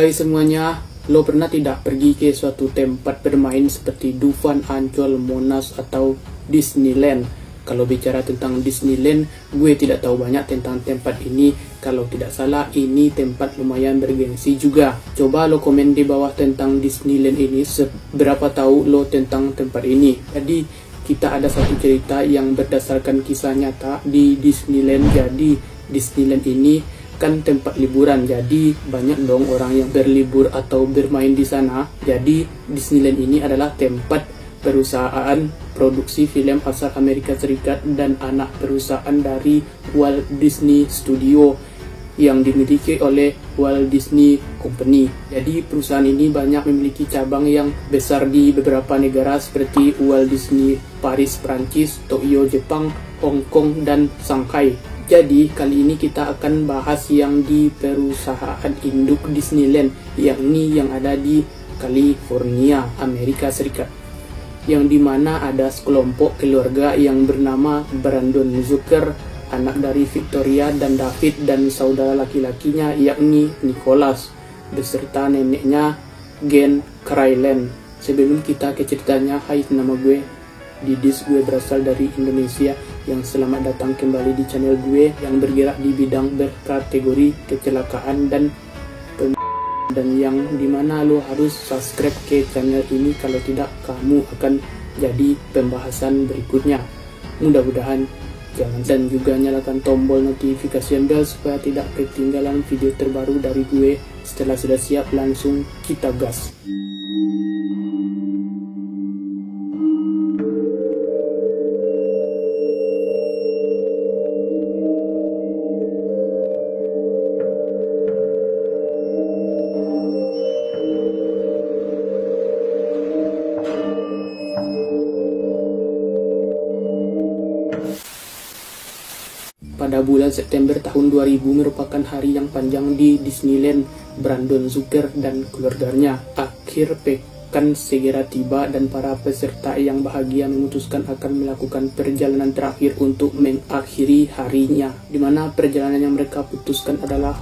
Hai semuanya, lo pernah tidak pergi ke suatu tempat bermain seperti Dufan, Ancol, Monas, atau Disneyland? Kalau bicara tentang Disneyland, gue tidak tahu banyak tentang tempat ini. Kalau tidak salah, ini tempat lumayan bergengsi juga. Coba lo komen di bawah tentang Disneyland ini, seberapa tahu lo tentang tempat ini. Jadi, kita ada satu cerita yang berdasarkan kisah nyata di Disneyland. Jadi, Disneyland ini kan tempat liburan, jadi banyak dong orang yang berlibur atau bermain di sana. Jadi Disneyland ini adalah tempat perusahaan produksi film asal Amerika Serikat dan anak perusahaan dari Walt Disney Studio yang dimiliki oleh Walt Disney Company. Jadi perusahaan ini banyak memiliki cabang yang besar di beberapa negara seperti Walt Disney Paris, Prancis, Tokyo, Jepang, Hong Kong, dan Shanghai. Jadi kali ini kita akan bahas yang di perusahaan induk Disneyland, yakni yang ada di California, Amerika Serikat, yang dimana ada sekelompok keluarga yang bernama Brandon Zucker, anak dari Victoria dan David, dan saudara laki-lakinya yakni Nicholas, beserta neneknya Gen Krailen. Sebelum kita ke ceritanya, hai, nama gue Didis, gue berasal dari Indonesia. Yang selamat datang kembali di channel gue yang bergerak di bidang berkategori kecelakaan dan yang dimana lo harus subscribe ke channel ini, kalau tidak kamu akan jadi pembahasan berikutnya. Mudah-mudahan jangan, dan juga nyalakan tombol notification bell supaya tidak ketinggalan video terbaru dari gue. Setelah sudah siap, langsung kita gas. Pada bulan September tahun 2000 merupakan hari yang panjang di Disneyland. Brandon Zucker dan keluarganya. Akhir pekan segera tiba dan para peserta yang bahagia memutuskan akan melakukan perjalanan terakhir untuk mengakhiri harinya, di mana perjalanan yang mereka putuskan adalah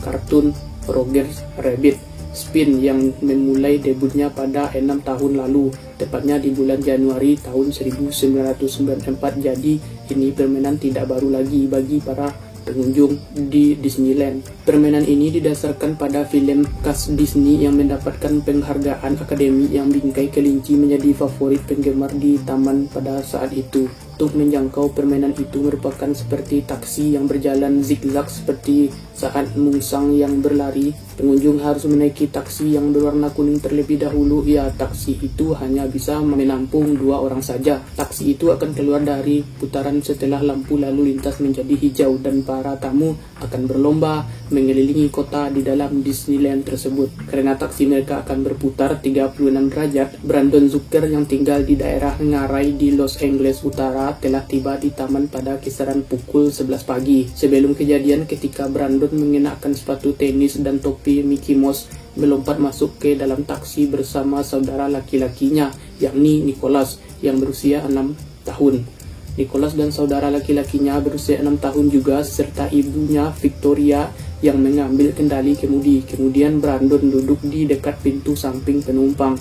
kartun Roger's Rabbit Spin yang memulai debutnya pada 6 tahun lalu, tepatnya di bulan Januari tahun 1994. Jadi ini permainan tidak baru lagi bagi para pengunjung di Disneyland. Permainan ini didasarkan pada film khas Disney yang mendapatkan penghargaan Akademi, yang bingkai kelinci menjadi favorit penggemar di taman pada saat itu. Untuk menjangkau permainan itu merupakan seperti taksi yang berjalan zigzag seperti saat mungsang yang berlari. Pengunjung harus menaiki taksi yang berwarna kuning terlebih dahulu. Ya, taksi itu hanya bisa menampung 2 orang saja. Taksi itu akan keluar dari putaran setelah lampu lalu lintas menjadi hijau, dan para tamu akan berlomba mengelilingi kota di dalam Disneyland tersebut. Karena taksi mereka akan berputar 36 derajat, Brandon Zucker yang tinggal di daerah Ngarai di Los Angeles Utara telah tiba di taman pada kisaran pukul 11 pagi. Sebelum kejadian, ketika Brandon mengenakan sepatu tenis dan topi Mickey Mouse, melompat masuk ke dalam taksi bersama saudara laki-lakinya, yakni Nicholas yang berusia 6 tahun. Nicholas dan saudara laki-lakinya berusia 6 tahun juga, serta ibunya Victoria yang mengambil kendali kemudi. Kemudian Brandon duduk di dekat pintu samping penumpang,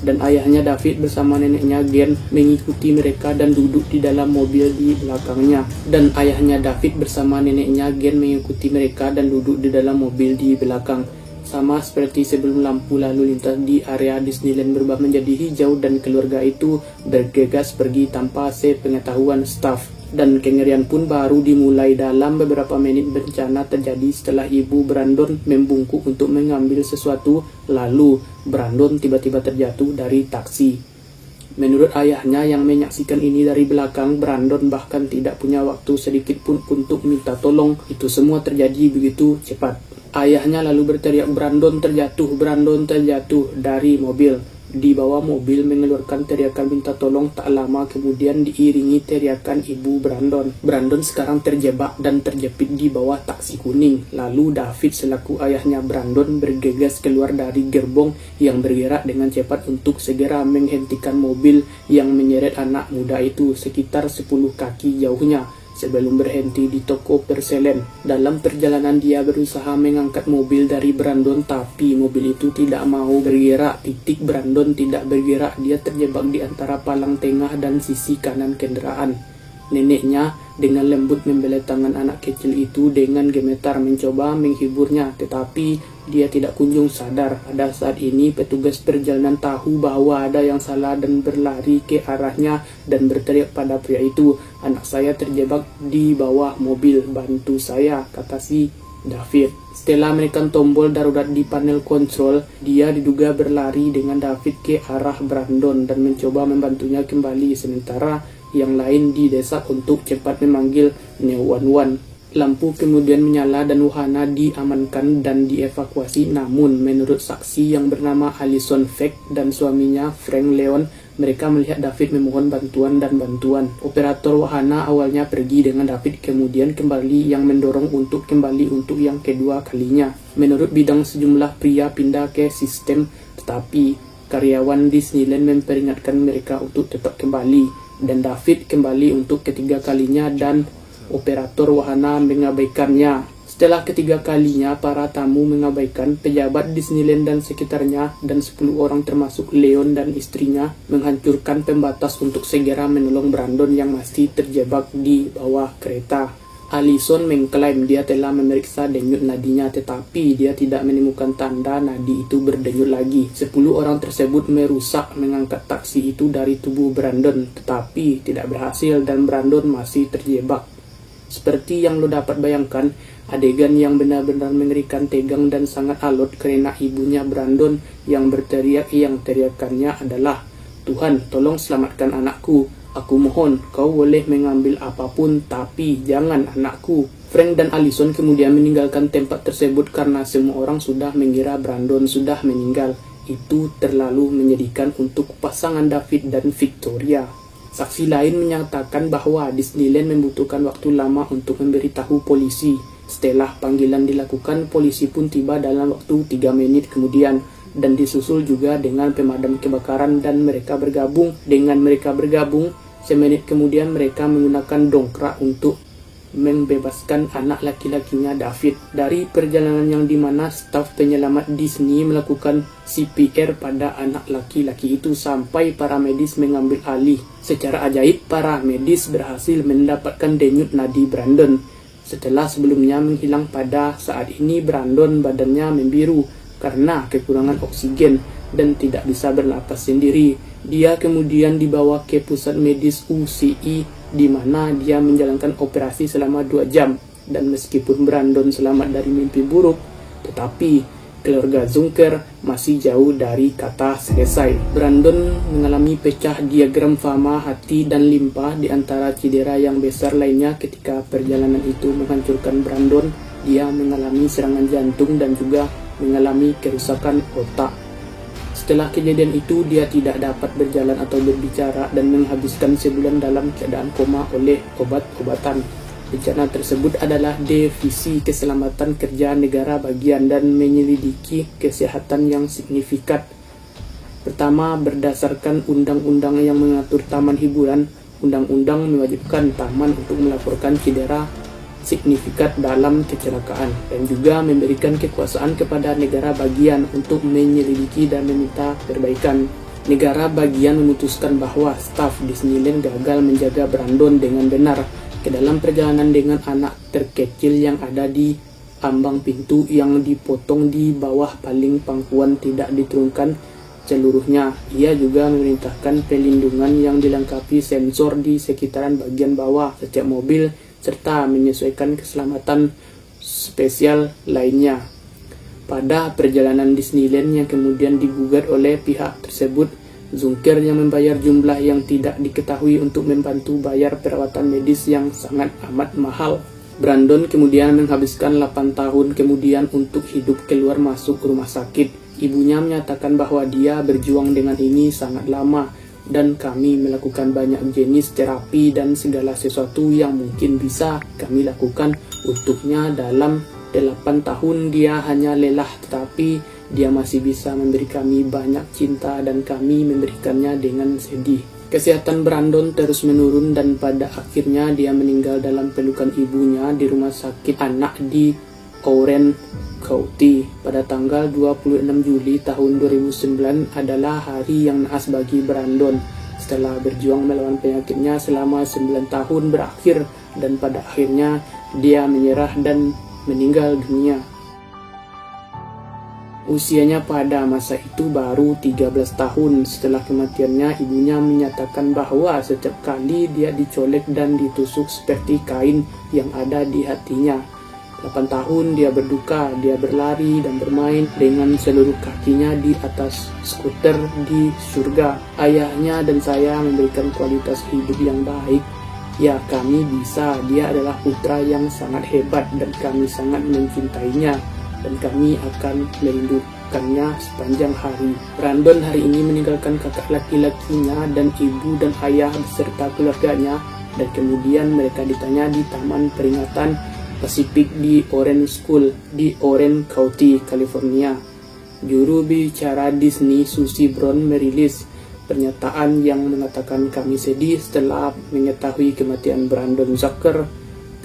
dan ayahnya David bersama neneknya Gen mengikuti mereka dan duduk di dalam mobil di belakangnya. Sama seperti sebelum lampu lalu lintas di area Disneyland berubah menjadi hijau dan keluarga itu bergegas pergi tanpa sepengetahuan staf. Dan kengerian pun baru dimulai. Dalam beberapa menit bencana terjadi setelah ibu Brandon membungkuk untuk mengambil sesuatu, lalu Brandon tiba-tiba terjatuh dari taksi. Menurut ayahnya yang menyaksikan ini dari belakang, Brandon bahkan tidak punya waktu sedikit pun untuk minta tolong. Itu semua terjadi begitu cepat. Ayahnya lalu berteriak, "Brandon terjatuh, Brandon terjatuh," dari mobil. Di bawah mobil mengeluarkan teriakan minta tolong. Tak lama kemudian diiringi teriakan ibu Brandon. Brandon sekarang terjebak dan terjepit di bawah taksi kuning. Lalu David selaku ayahnya Brandon bergegas keluar dari gerbong yang bergerak dengan cepat untuk segera menghentikan mobil yang menyeret anak muda itu sekitar 10 kaki jauhnya. sebelum berhenti di toko perselen. Dalam perjalanan dia berusaha mengangkat mobil dari Brandon, tapi mobil itu tidak mau bergerak. Brandon tidak bergerak, dia terjebak di antara palang tengah dan sisi kanan kendaraan. Neneknya dengan lembut membelai tangan anak kecil itu dengan gemetar mencoba menghiburnya, tetapi dia tidak kunjung sadar. Pada saat ini petugas perjalanan tahu bahwa ada yang salah dan berlari ke arahnya dan berteriak pada pria itu, "Anak saya terjebak di bawah mobil, bantu saya," kata si David. Setelah menekan tombol darurat di panel kontrol, dia diduga berlari dengan David ke arah Brandon dan mencoba membantunya kembali, sementara yang lain didesak untuk cepat memanggil 911. Lampu kemudian menyala dan wahana diamankan dan dievakuasi. Namun menurut saksi yang bernama Alison Feck dan suaminya Frank Leon, mereka melihat David memohon bantuan. Operator wahana awalnya pergi dengan David, kemudian kembali yang mendorong untuk kembali untuk yang kedua kalinya. Menurut bidang sejumlah pria pindah ke sistem, tetapi karyawan Disneyland memperingatkan mereka untuk tetap kembali. Dan David kembali untuk ketiga kalinya dan operator wahana mengabaikannya. Setelah ketiga kalinya para tamu mengabaikan, pejabat Disneyland dan sekitarnya dan 10 orang termasuk Leon dan istrinya menghancurkan pembatas untuk segera menolong Brandon yang masih terjebak di bawah kereta. Alison mengklaim dia telah memeriksa denyut nadinya, tetapi dia tidak menemukan tanda nadi itu berdenyut lagi. 10 orang tersebut merusak mengangkat taksi itu dari tubuh Brandon, tetapi tidak berhasil dan Brandon masih terjebak. Seperti yang lo dapat bayangkan, adegan yang benar-benar mengerikan, tegang dan sangat alot karena ibunya Brandon yang berteriak, yang teriakannya adalah, "Tuhan, tolong selamatkan anakku. Aku mohon, kau boleh mengambil apapun, tapi jangan anakku." Frank dan Alison kemudian meninggalkan tempat tersebut karena semua orang sudah mengira Brandon sudah meninggal. Itu terlalu menyedihkan untuk pasangan David dan Victoria. Saksi lain menyatakan bahwa Disneyland membutuhkan waktu lama untuk memberitahu polisi. Setelah panggilan dilakukan, polisi pun tiba dalam waktu 3 menit kemudian, dan disusul juga dengan pemadam kebakaran dan mereka bergabung. Semenit kemudian mereka menggunakan dongkrak untuk membebaskan anak laki-lakinya David dari perjalanan yang dimana staf penyelamat Disney melakukan CPR pada anak laki-laki itu sampai para medis mengambil alih. Secara ajaib, para medis berhasil mendapatkan denyut nadi Brandon. Setelah sebelumnya menghilang, pada saat ini Brandon badannya membiru karena kekurangan oksigen dan tidak bisa bernapas sendiri. Dia kemudian dibawa ke pusat medis UCI di mana dia menjalankan operasi selama 2 jam. Dan meskipun Brandon selamat dari mimpi buruk, tetapi keluarga Zunker masih jauh dari kata selesai. Brandon mengalami pecah diagram fama hati dan limpa di antara cedera yang besar lainnya. Ketika perjalanan itu menghancurkan Brandon, dia mengalami serangan jantung dan juga mengalami kerusakan otak. Setelah kejadian itu, dia tidak dapat berjalan atau berbicara dan menghabiskan sebulan dalam keadaan koma oleh obat-obatan. Bencana tersebut adalah Divisi Keselamatan Kerja Negara Bagian dan menyelidiki kesehatan yang signifikan. Pertama, berdasarkan undang-undang yang mengatur taman hiburan, undang-undang mewajibkan taman untuk melaporkan cedera signifikan dalam kecelakaan dan juga memberikan kekuasaan kepada negara bagian untuk menyelidiki dan meminta perbaikan. Negara bagian memutuskan bahwa staf Disneyland gagal menjaga Brandon dengan benar ke dalam perjalanan dengan anak terkecil yang ada di ambang pintu yang dipotong di bawah paling pangkuan tidak diturunkan seluruhnya. Ia juga memerintahkan pelindungan yang dilengkapi sensor di sekitaran bagian bawah setiap mobil serta menyesuaikan keselamatan spesial lainnya. Pada perjalanan Disneyland yang kemudian digugat oleh pihak tersebut, Zunker yang membayar jumlah yang tidak diketahui untuk membantu bayar perawatan medis yang sangat amat mahal. Brandon kemudian menghabiskan 8 tahun kemudian untuk hidup keluar masuk rumah sakit. Ibunya menyatakan bahwa dia berjuang dengan ini sangat lama, dan kami melakukan banyak jenis terapi dan segala sesuatu yang mungkin bisa kami lakukan untuknya. Dalam 8 tahun dia hanya lelah, tetapi dia masih bisa memberi kami banyak cinta dan kami memberikannya dengan sedih. Kesehatan Brandon terus menurun dan pada akhirnya dia meninggal dalam pelukan ibunya di rumah sakit anak di Orange County. Pada tanggal 26 Juli tahun 2009 adalah hari yang naas bagi Brandon. Setelah berjuang melawan penyakitnya selama 9 tahun berakhir dan pada akhirnya dia menyerah dan meninggal dunia. Usianya pada masa itu baru 13 tahun. Setelah kematiannya, ibunya menyatakan bahwa setiap kali dia dicolek dan ditusuk seperti kain yang ada di hatinya. 8 tahun dia berduka, dia berlari dan bermain dengan seluruh kakinya di atas skuter di surga. Ayahnya dan saya memberikan kualitas hidup yang baik. Ya, kami bisa. Dia adalah putra yang sangat hebat dan kami sangat mencintainya. Dan kami akan merindukannya sepanjang hari. Brandon hari ini meninggalkan kakak laki-lakinya dan ibu dan ayah beserta keluarganya, dan kemudian mereka ditanya di Taman Peringatan Pasifik di Orange School di Orange County, California. Juru bicara Disney, Susie Brown, merilis pernyataan yang mengatakan, "Kami sedih setelah mengetahui kematian Brandon Zucker.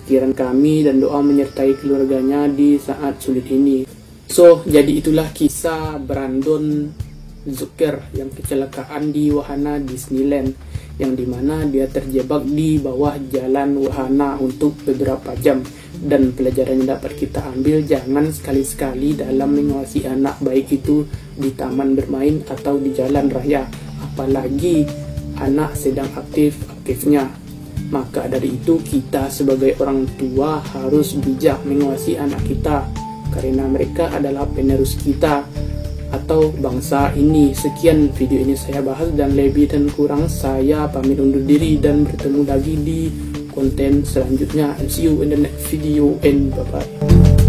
Pikiran kami dan doa menyertai keluarganya di saat sulit ini." So, jadi itulah kisah Brandon Zucker yang kecelakaan di wahana Disneyland, yang dimana dia terjebak di bawah jalan wahana untuk beberapa jam. Dan pelajaran yang dapat kita ambil, jangan sekali-sekali dalam mengawasi anak, baik itu di taman bermain atau di jalan raya, apalagi anak sedang aktif-aktifnya. Maka dari itu kita sebagai orang tua harus bijak mengawasi anak kita, karena mereka adalah penerus kita atau bangsa ini. Sekian video ini saya bahas, dan lebih dan kurang saya pamit undur diri dan bertemu lagi di konten selanjutnya. And see you in the next video, and bye bye.